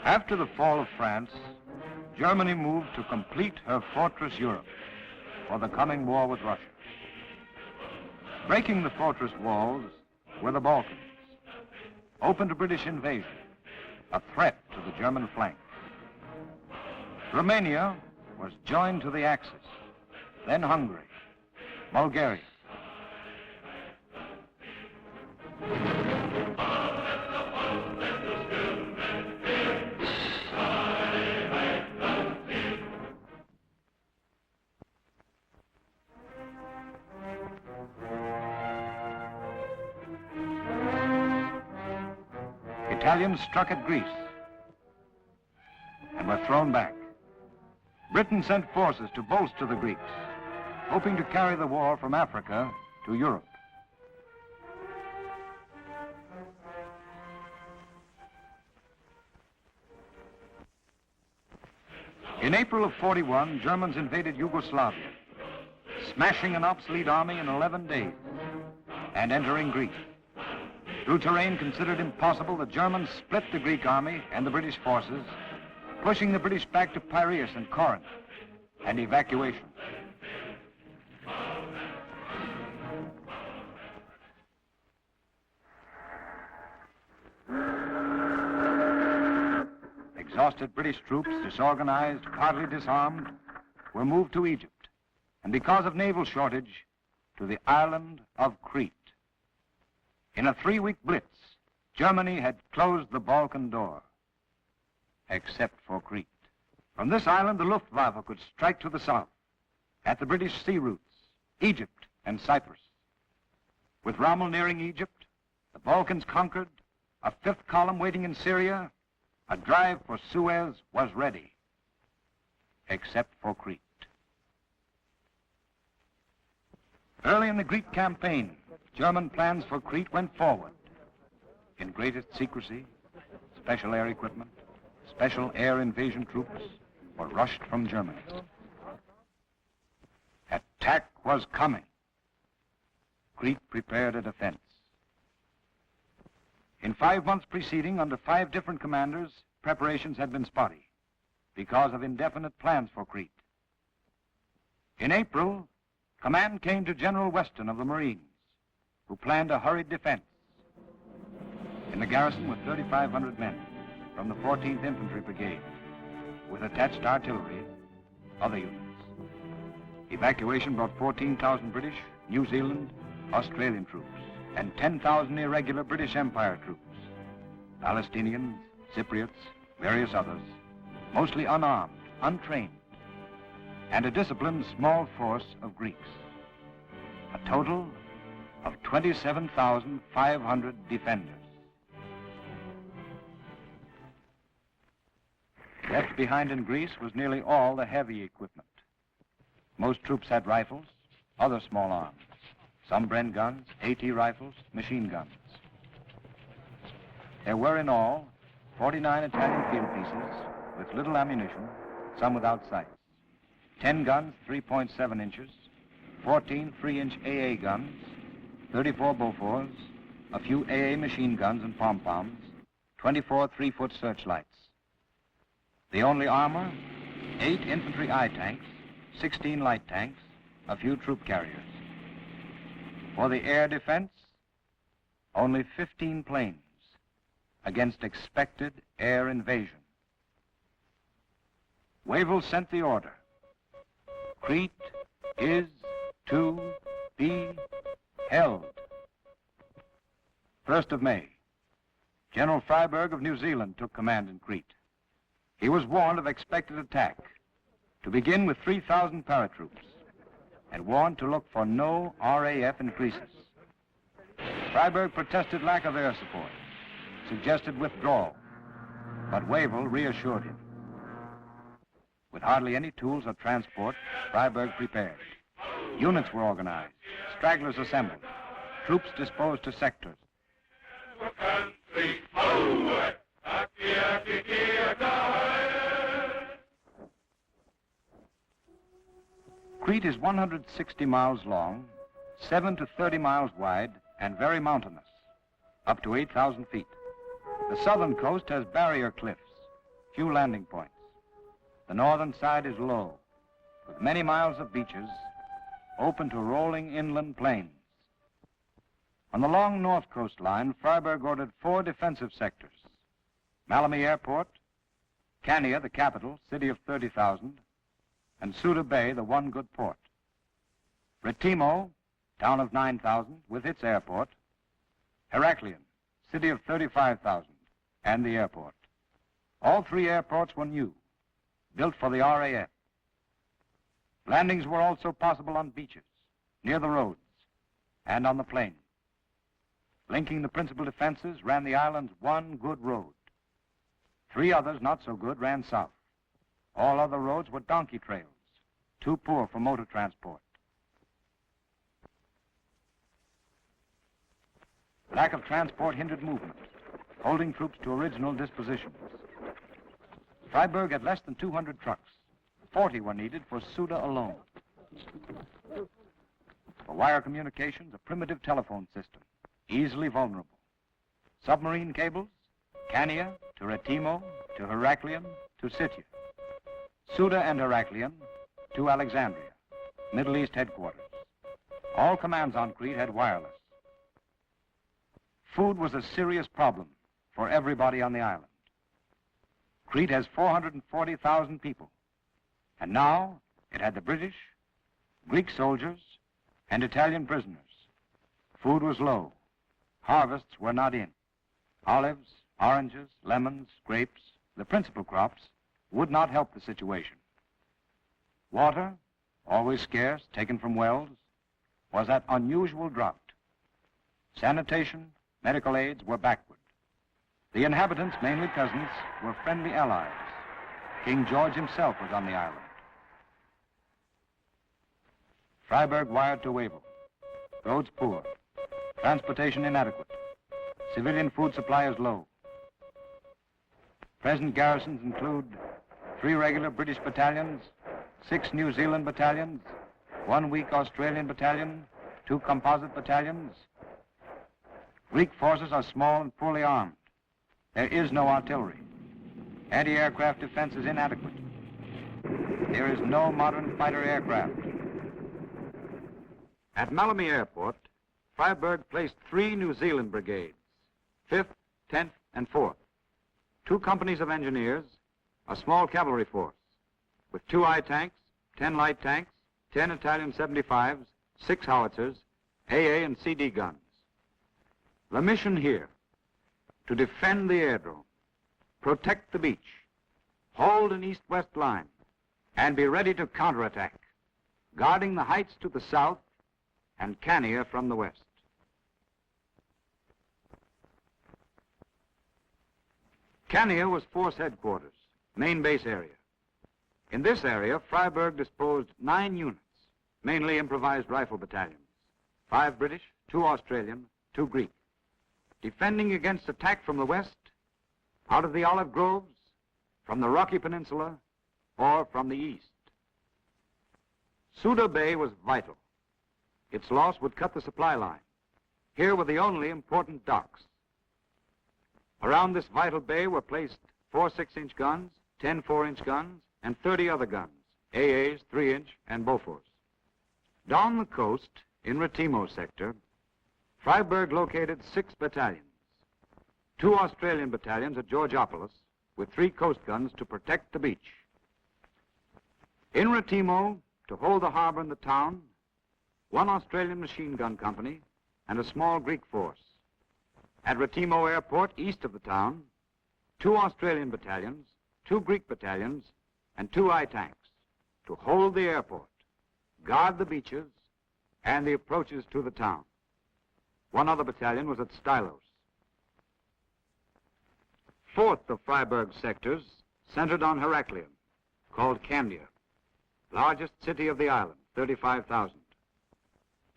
After the fall of France, Germany moved to complete her fortress Europe for the coming war with Russia. Breaking the fortress walls were the Balkans, open to British invasion, a threat to the German flank. Romania was joined to the Axis, then Hungary, Bulgaria. Italians struck at Greece and were thrown back. Britain sent forces to bolster the Greeks, hoping to carry the war from Africa to Europe. In April of '41, Germans invaded Yugoslavia, smashing an obsolete army in 11 days and entering Greece. Through terrain considered impossible, the Germans split the Greek army and the British forces, pushing the British back to Piraeus and Corinth, and evacuation. Exhausted British troops, disorganized, partly disarmed, were moved to Egypt, and because of naval shortage, to the island of Crete. In a 3-week blitz, Germany had closed the Balkan door, except for Crete. From this island, the Luftwaffe could strike to the south, at the British sea routes, Egypt and Cyprus. With Rommel nearing Egypt, the Balkans conquered, a 5th column waiting in Syria, a drive for Suez was ready, except for Crete. Early in the Greek campaign, German plans for Crete went forward. In greatest secrecy, special air equipment, special air invasion troops were rushed from Germany. Attack was coming. Crete prepared a defense. In 5 months preceding, under 5 different commanders, preparations had been spotty because of indefinite plans for Crete. In April, command came to General Weston of the Marines, who planned a hurried defense. In the garrison were 3,500 men from the 14th Infantry Brigade, with attached artillery, other units. Evacuation brought 14,000 British, New Zealand, Australian troops, and 10,000 irregular British Empire troops, Palestinians, Cypriots, various others, mostly unarmed, untrained, and a disciplined small force of Greeks. A total of 27,500 defenders. Left behind in Greece was nearly all the heavy equipment. Most troops had rifles, other small arms, some Bren guns, AT rifles, machine guns. There were in all 49 Italian field pieces with little ammunition, some without sights. 10 guns, 3.7 inches, 14 3-inch AA guns, 34 Bofors, a few AA machine guns and pom-poms, 24 3-foot searchlights. The only armor, 8 infantry I-tanks, 16 light tanks, a few troop carriers. For the air defense, only 15 planes against expected air invasion. Wavell sent the order. Crete is to be held. 1st of May, General Freyberg of New Zealand took command in Crete. He was warned of expected attack, to begin with 3,000 paratroops, and warned to look for no RAF increases. Freyberg protested lack of air support, suggested withdrawal, but Wavell reassured him. With hardly any tools or transport, Freyberg prepared. Units were organized, stragglers assembled, troops disposed to sectors. Crete is 160 miles long, 7 to 30 miles wide, and very mountainous, up to 8,000 feet. The southern coast has barrier cliffs, few landing points. The northern side is low, with many miles of beaches open to rolling inland plains. On the long north coastline, Freiburg ordered 4 defensive sectors: Maleme Airport, Cania, the capital, city of 30,000, and Ceuta Bay, the one good port. Retimo, town of 9,000, with its airport. Heraklion, city of 35,000, and the airport. All 3 airports were new, built for the RAF. Landings were also possible on beaches, near the roads, and on the plain. Linking the principal defenses ran the island's one good road. 3 others, not so good, ran south. All other roads were donkey trails, too poor for motor transport. Lack of transport hindered movement, holding troops to original dispositions. Freiburg had less than 200 trucks. 40 were needed for Ceuta alone. For wire communications, a primitive telephone system, easily vulnerable. Submarine cables, Cania to Retimo, to Heraklion, to Sitya. Ceuta and Heraklion to Alexandria, Middle East headquarters. All commands on Crete had wireless. Food was a serious problem for everybody on the island. Crete has 440,000 people, and now it had the British, Greek soldiers, and Italian prisoners. Food was low. Harvests were not in. Olives, oranges, lemons, grapes, the principal crops, would not help the situation. Water, always scarce, taken from wells, was at unusual drought. Sanitation, medical aids were backward. The inhabitants, mainly peasants, were friendly allies. King George himself was on the island. Freiburg wired to Wavell. Roads poor. Transportation inadequate. Civilian food supply is low. Present garrisons include 3 regular British battalions, 6 New Zealand battalions, 1 weak Australian battalion, 2 composite battalions. Greek forces are small and poorly armed. There is no artillery. Anti-aircraft defense is inadequate. There is no modern fighter aircraft. At Maleme Airport, Freiburg placed 3 New Zealand brigades, 5th, 10th, and 4th, 2 companies of engineers, a small cavalry force, with 2 I-tanks, 10 light tanks, 10 Italian 75s, 6 howitzers, AA and CD guns. The mission here, to defend the airdrome, protect the beach, hold an east-west line, and be ready to counterattack, guarding the heights to the south and Cania from the west. Cania was force headquarters, main base area. In this area, Freiburg disposed 9 units, mainly improvised rifle battalions, 5 British, 2 Australian, 2 Greek, defending against attack from the west, out of the olive groves, from the Rocky Peninsula, or from the east. Ceuta Bay was vital. Its loss would cut the supply line. Here were the only important docks. Around this vital bay were placed 4 6-inch guns, 10 4-inch guns, and 30 other guns, AAs, 3-inch, and Bofors. Down the coast, in Retimo sector, Freiburg located 6 battalions. 2 Australian battalions at Georgiopolis, with 3 coast guns to protect the beach. In Retimo, to hold the harbor and the town, 1 Australian machine gun company and a small Greek force. At Retimo Airport, east of the town, 2 Australian battalions, 2 Greek battalions, and 2 I-tanks to hold the airport, guard the beaches, and the approaches to the town. 1 other battalion was at Stylos. 4th of Freiburg's sectors centered on Heraklion, called Candia, largest city of the island, 35,000.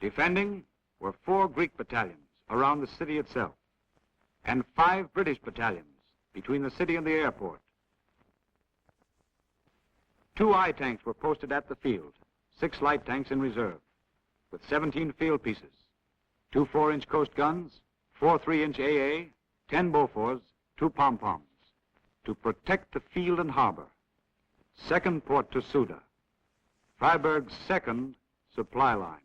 Defending were 4 Greek battalions around the city itself, and 5 British battalions between the city and the airport. 2 I-tanks were posted at the field, 6 light tanks in reserve, with 17 field pieces, 2 4-inch coast guns, 4 3-inch AA, 10 Bofors, 2 pom-poms, to protect the field and harbor. Second port to Suda, Freiburg's second supply line.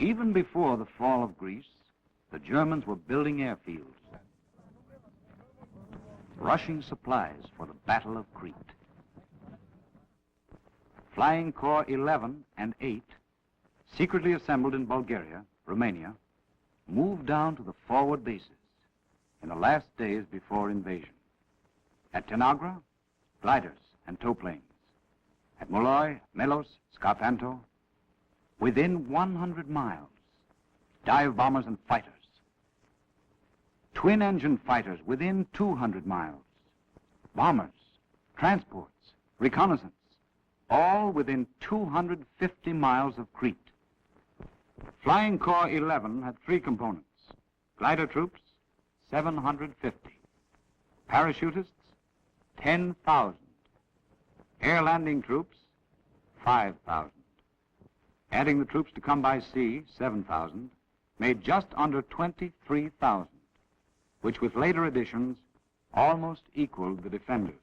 Even before the fall of Greece, the Germans were building airfields, rushing supplies for the Battle of Crete. Flying Corps 11 and 8, secretly assembled in Bulgaria, Romania, moved down to the forward bases in the last days before invasion. At Tanagra, gliders and tow planes. At Moloi, Melos, Scarpanto, within 100 miles, dive bombers and fighters. Twin-engine fighters within 200 miles. Bombers, transports, reconnaissance, all within 250 miles of Crete. Flying Corps 11 had 3 components. Glider troops, 750. Parachutists, 10,000. Air landing troops, 5,000. Adding the troops to come by sea, 7,000, made just under 23,000, which with later additions almost equaled the defenders.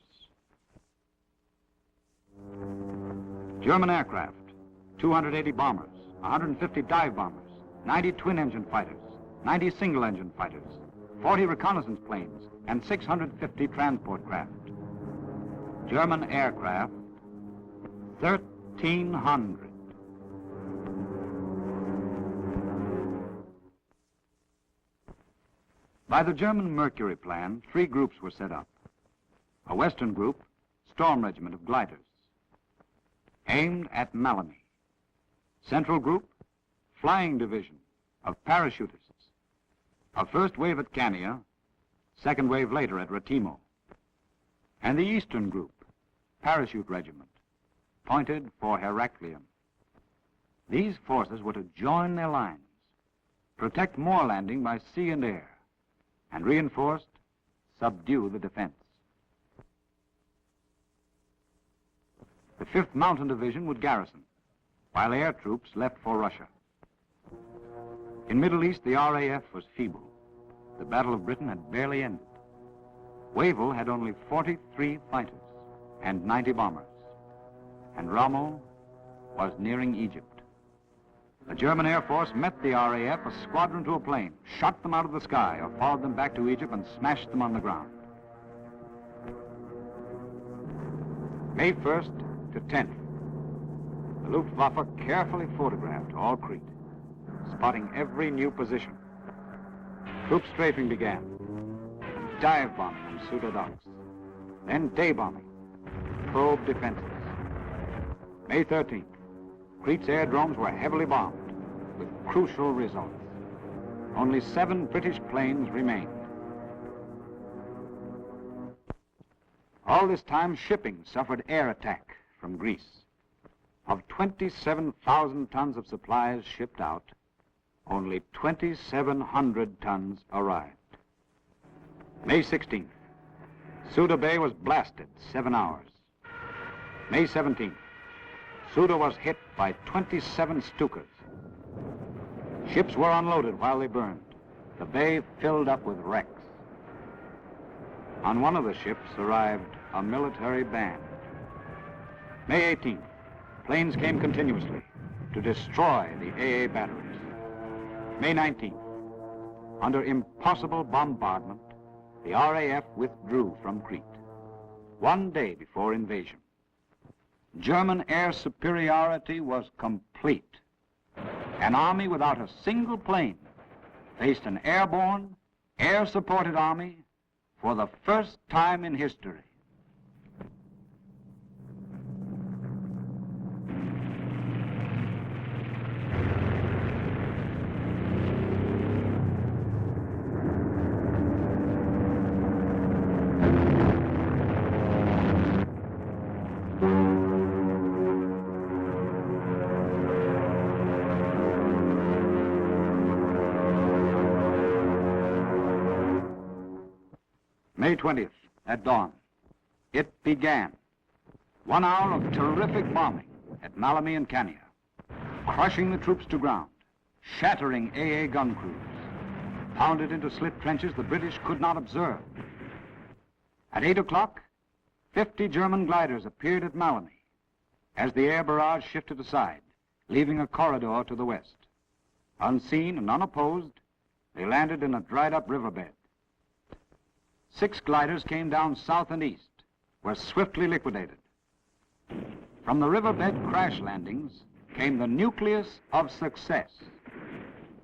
German aircraft, 280 bombers, 150 dive bombers, 90 twin-engine fighters, 90 single-engine fighters, 40 reconnaissance planes, and 650 transport craft. German aircraft, 1,300. By the German Mercury plan, 3 groups were set up. A Western group, Storm Regiment of gliders, aimed at Maleme. Central group, Flying Division of parachutists. A first wave at Cania, second wave later at Retimo. And the Eastern group, Parachute Regiment, pointed for Heraklion. These forces were to join their lines, protect more landing by sea and air, and reinforced, subdue the defense. The 5th Mountain Division would garrison, while air troops left for Russia. In Middle East, the RAF was feeble. The Battle of Britain had barely ended. Wavell had only 43 fighters and 90 bombers, and Rommel was nearing Egypt. The German Air Force met the RAF a squadron to a plane, shot them out of the sky, or followed them back to Egypt and smashed them on the ground. May 1st to 10th, the Luftwaffe carefully photographed all Crete, spotting every new position. Troop strafing began, dive bombing on Suda docks, then day bombing, probe defenses. May 13th, Crete's aerodromes were heavily bombed, with crucial results. Only 7 British planes remained. All this time, shipping suffered air attack from Greece. Of 27,000 tons of supplies shipped out, only 2,700 tons arrived. May 16th, Suda Bay was blasted 7 hours. May 17th, Suda was hit by 27 Stukas. Ships were unloaded while they burned. The bay filled up with wrecks. On one of the ships arrived a military band. May 18th, planes came continuously to destroy the AA batteries. May 19th, under impossible bombardment, the RAF withdrew from Crete, 1 day before invasion. German air superiority was complete. An army without a single plane faced an airborne, air-supported army for the first time in history. 20th, at dawn. It began. 1 hour of terrific bombing at Maleme and Kania, crushing the troops to ground, shattering AA gun crews, pounded into slit trenches the British could not observe. At 8 o'clock, 50 German gliders appeared at Maleme as the air barrage shifted aside, leaving a corridor to the west. Unseen and unopposed, they landed in a dried-up riverbed. 6 gliders came down south and east, were swiftly liquidated. From the riverbed crash landings came the nucleus of success.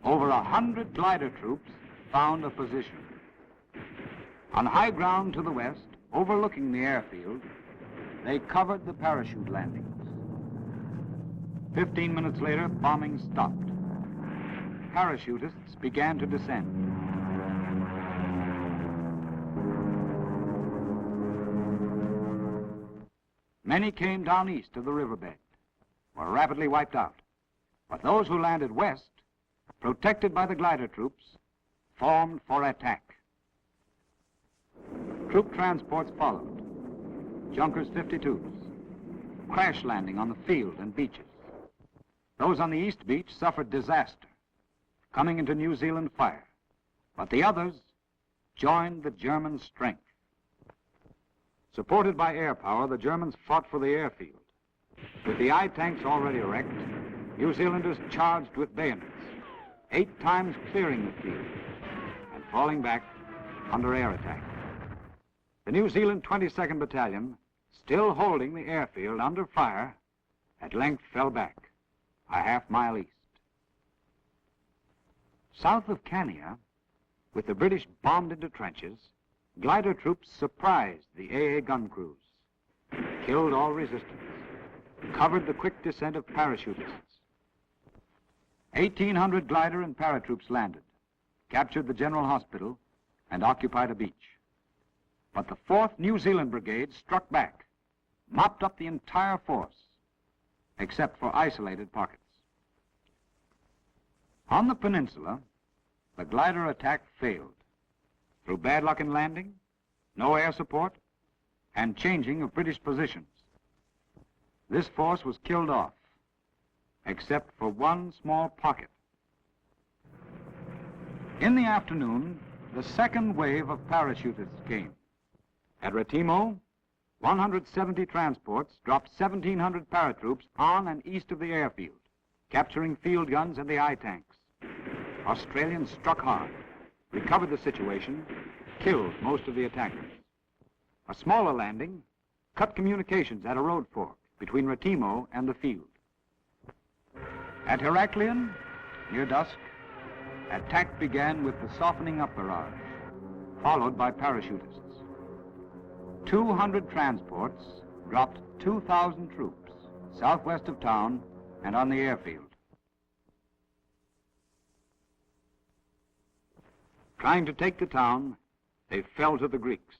Over 100 glider troops found a position. On high ground to the west, overlooking the airfield, they covered the parachute landings. 15 minutes later, bombing stopped. Parachutists began to descend. Many came down east of the riverbed, were rapidly wiped out. But those who landed west, protected by the glider troops, formed for attack. Troop transports followed, Junkers 52s, crash landing on the field and beaches. Those on the east beach suffered disaster, coming into New Zealand fire, but the others joined the German strength. Supported by air power, the Germans fought for the airfield. With the I tanks already erect, New Zealanders charged with bayonets, 8 times clearing the field and falling back under air attack. The New Zealand 22nd Battalion, still holding the airfield under fire, at length fell back a half-mile east. South of Kania, with the British bombed into trenches, glider troops surprised the AA gun crews, killed all resistance, covered the quick descent of parachutists. 1,800 glider and paratroops landed, captured the General Hospital, and occupied a beach. But the 4th New Zealand Brigade struck back, mopped up the entire force, except for isolated pockets. On the peninsula, the glider attack failed through bad luck in landing, no air support, and changing of British positions. This force was killed off, except for one small pocket. In the afternoon, the second wave of parachutists came. At Retimo, 170 transports dropped 1,700 paratroops on and east of the airfield, capturing field guns and the I tanks. Australians struck hard, recovered the situation, killed most of the attackers. A smaller landing cut communications at a road fork between Retimo and the field. At Heraklion, near dusk, attack began with the softening up barrage, followed by parachutists. 200 transports dropped 2,000 troops southwest of town and on the airfield. Trying to take the town, they fell to the Greeks.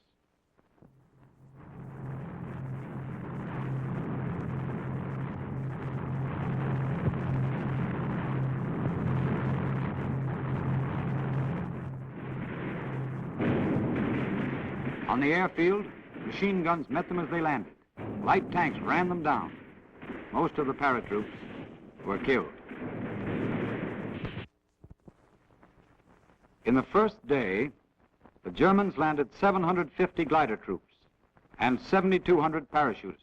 On the airfield, machine guns met them as they landed. Light tanks ran them down. Most of the paratroops were killed. In the first day, the Germans landed 750 glider troops and 7,200 parachutists.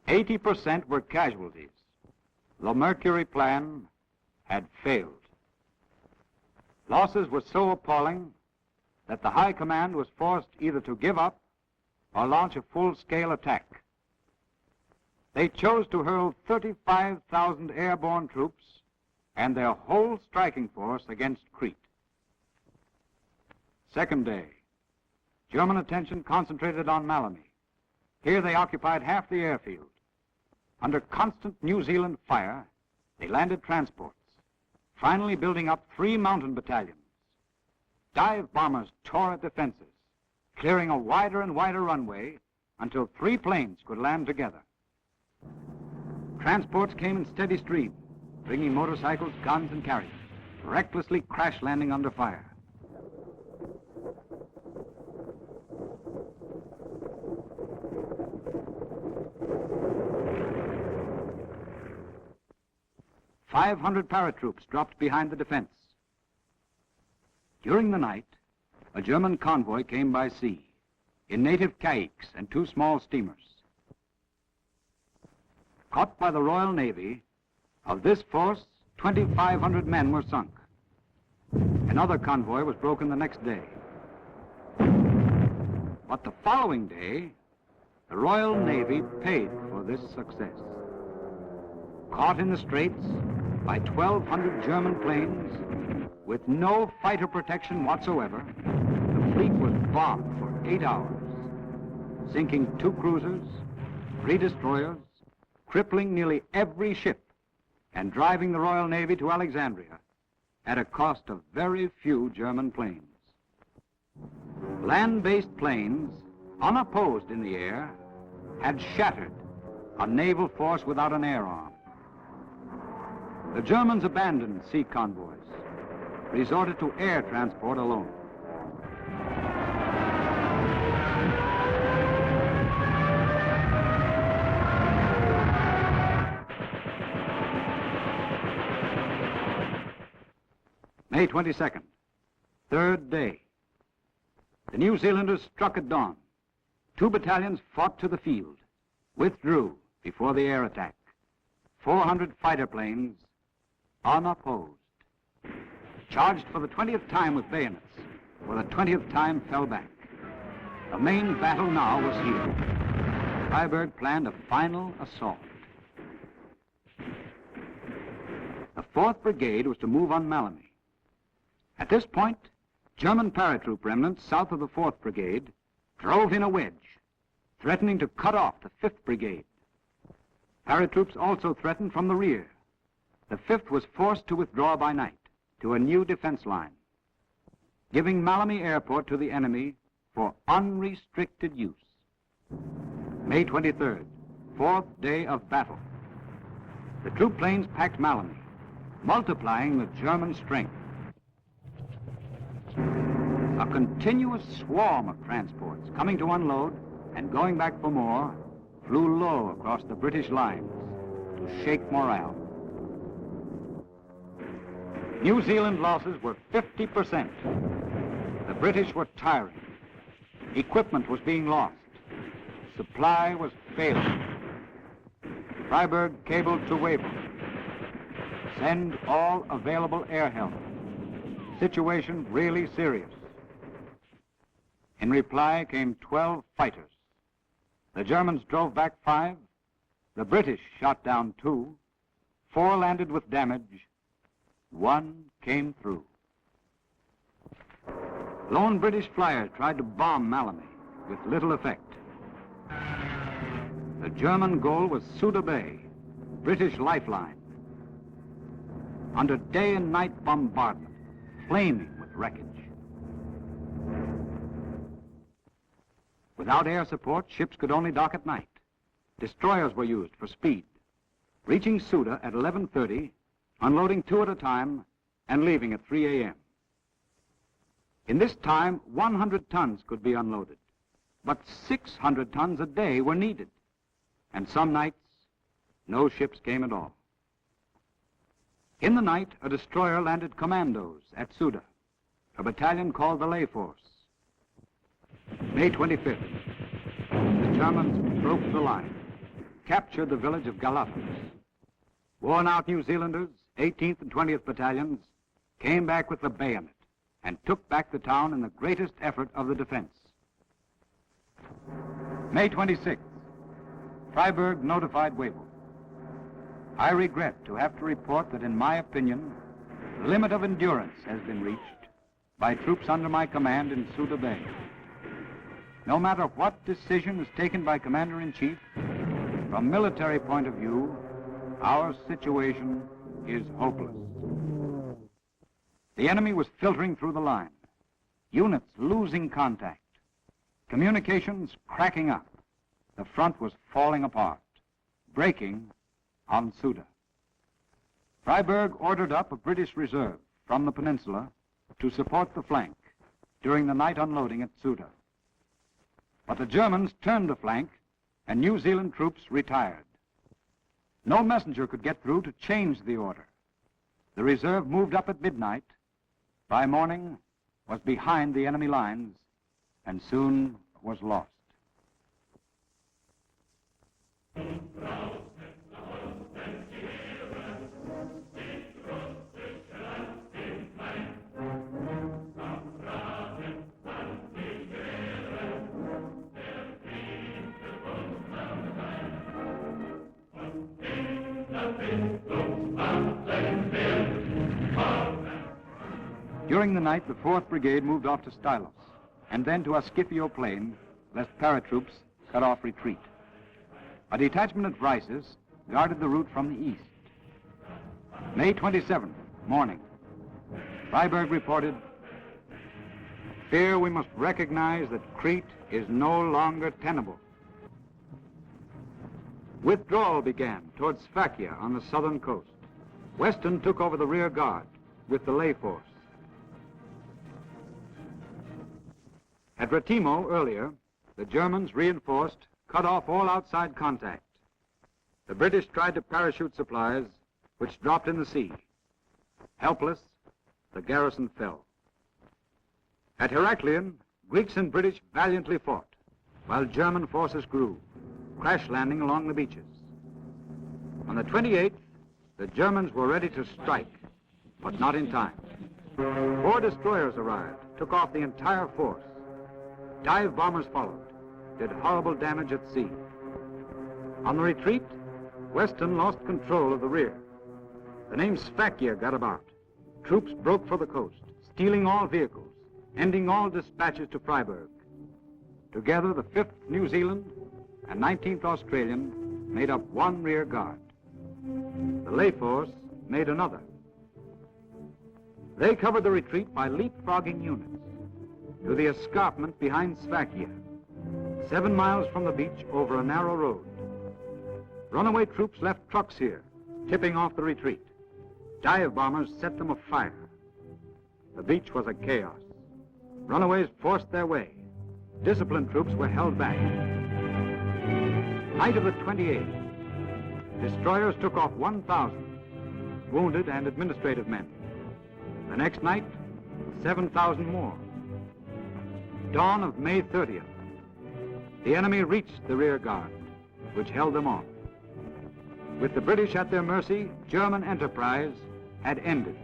80% were casualties. The Mercury plan had failed. Losses were so appalling that the High Command was forced either to give up or launch a full-scale attack. They chose to hurl 35,000 airborne troops and their whole striking force against Crete. Second day, German attention concentrated on Maleme. Here they occupied half the airfield. Under constant New Zealand fire, they landed transports, finally building up 3 mountain battalions. Dive bombers tore at defenses, clearing a wider and wider runway until 3 planes could land together. Transports came in steady stream, bringing motorcycles, guns, and carriers, recklessly crash landing under fire. 500 paratroops dropped behind the defense. During the night, a German convoy came by sea in native caiques and 2 small steamers. Caught by the Royal Navy, of this force, 2,500 men were sunk. Another convoy was broken the next day. But the following day, the Royal Navy paid for this success. Caught in the straits by 1,200 German planes with no fighter protection whatsoever, the fleet was bombed for 8 hours, sinking 2 cruisers, 3 destroyers, crippling nearly every ship, and driving the Royal Navy to Alexandria at a cost of very few German planes. Land-based planes, unopposed in the air, had shattered a naval force without an air arm. The Germans abandoned sea convoys, resorted to air transport alone. May 22nd, 3rd day. The New Zealanders struck at dawn. 2 battalions fought to the field, withdrew before the air attack. 400 fighter planes, unopposed. Charged for the 20th time with bayonets, for the 20th time fell back. The main battle now was here. Freyberg planned a final assault. The 4th Brigade was to move on Maleme. At this point, German paratroop remnants south of the 4th Brigade drove in a wedge, threatening to cut off the 5th Brigade. Paratroops also threatened from the rear. The 5th was forced to withdraw by night to a new defense line, giving Maleme Airport to the enemy for unrestricted use. May 23rd, 4th day of battle. The troop planes packed Maleme, multiplying the German strength. A continuous swarm of transports coming to unload and going back for more flew low across the British lines to shake morale. New Zealand losses were 50%. The British were tiring. Equipment was being lost. Supply was failing. Freyberg cabled to Wavell. Send all available air help. Situation really serious. In reply came 12 fighters. The Germans drove back 5. The British shot down 2. 4 landed with damage. 1 came through. Lone British flyers tried to bomb Maleme with little effect. The German goal was Suda Bay, British lifeline. Under day and night bombardment, flaming with wreckage. Without air support, ships could only dock at night. Destroyers were used for speed, reaching Suda at 11:30, unloading 2 at a time, and leaving at 3 a.m. In this time, 100 tons could be unloaded, but 600 tons a day were needed. And some nights, no ships came at all. In the night, a destroyer landed commandos at Suda, a battalion called the Lay Force. May 25th, the Germans broke the line, captured the village of Galapagos. Worn-out New Zealanders, 18th and 20th battalions, came back with the bayonet and took back the town in the greatest effort of the defense. May 26th, Freyberg notified Wavell. I regret to have to report that, in my opinion, the limit of endurance has been reached by troops under my command in Suda Bay. No matter what decision is taken by Commander-in-Chief, from military point of view, our situation is hopeless. The enemy was filtering through the line, units losing contact, communications cracking up. The front was falling apart, breaking on Suda. Freyberg ordered up a British reserve from the peninsula to support the flank during the night unloading at Suda. But the Germans turned the flank and New Zealand troops retired. No messenger could get through to change the order The reserve moved up at midnight. By morning, was behind the enemy lines, and soon was lost. During the night, the 4th Brigade moved off to Stylos, and then to a Scipio plain, lest paratroops cut off retreat. A detachment at Brises guarded the route from the east. May 27th, morning. Freiberg reported, "Fear we must recognize that Crete is no longer tenable." Withdrawal began towards Sfakia on the southern coast. Weston took over the rear guard with the lay force. At Retimo earlier, the Germans, reinforced, cut off all outside contact. The British tried to parachute supplies, which dropped in the sea. Helpless, the garrison fell. At Heraklion, Greeks and British valiantly fought, while German forces grew, crash landing along the beaches. On the 28th, the Germans were ready to strike, but not in time. 4 destroyers arrived, took off the entire force. Dive bombers followed, did horrible damage at sea. On the retreat, Weston lost control of the rear. The name Sfakia got about. Troops broke for the coast, stealing all vehicles, ending all dispatches to Freiberg. Together, the 5th New Zealand and 19th Australian made up one rear guard. The lay force made another. They covered the retreat by leapfrogging units to the escarpment behind Sfakia, 7 miles from the beach over a narrow road. Runaway troops left trucks here, tipping off the retreat. Dive bombers set them afire. The beach was a chaos. Runaways forced their way. Disciplined troops were held back. Night of the 28th, destroyers took off 1,000, wounded and administrative men. The next night, 7,000 more. Dawn of May 30th, the enemy reached the rear guard, which held them off. With the British at their mercy, German enterprise had ended.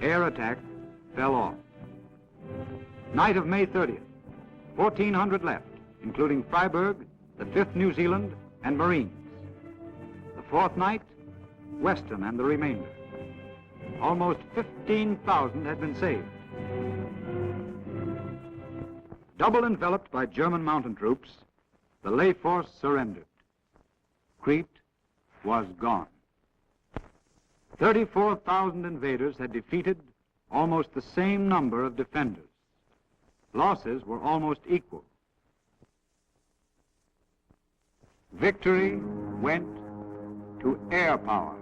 Air attack fell off. Night of May 30th, 1,400 left, including Freiberg, the 5th New Zealand, and Marines. The 4th night, Weston and the remainder. Almost 15,000 had been saved. Double enveloped by German mountain troops, the lay force surrendered. Crete was gone. 34,000 invaders had defeated almost the same number of defenders. Losses were almost equal. Victory went to air power.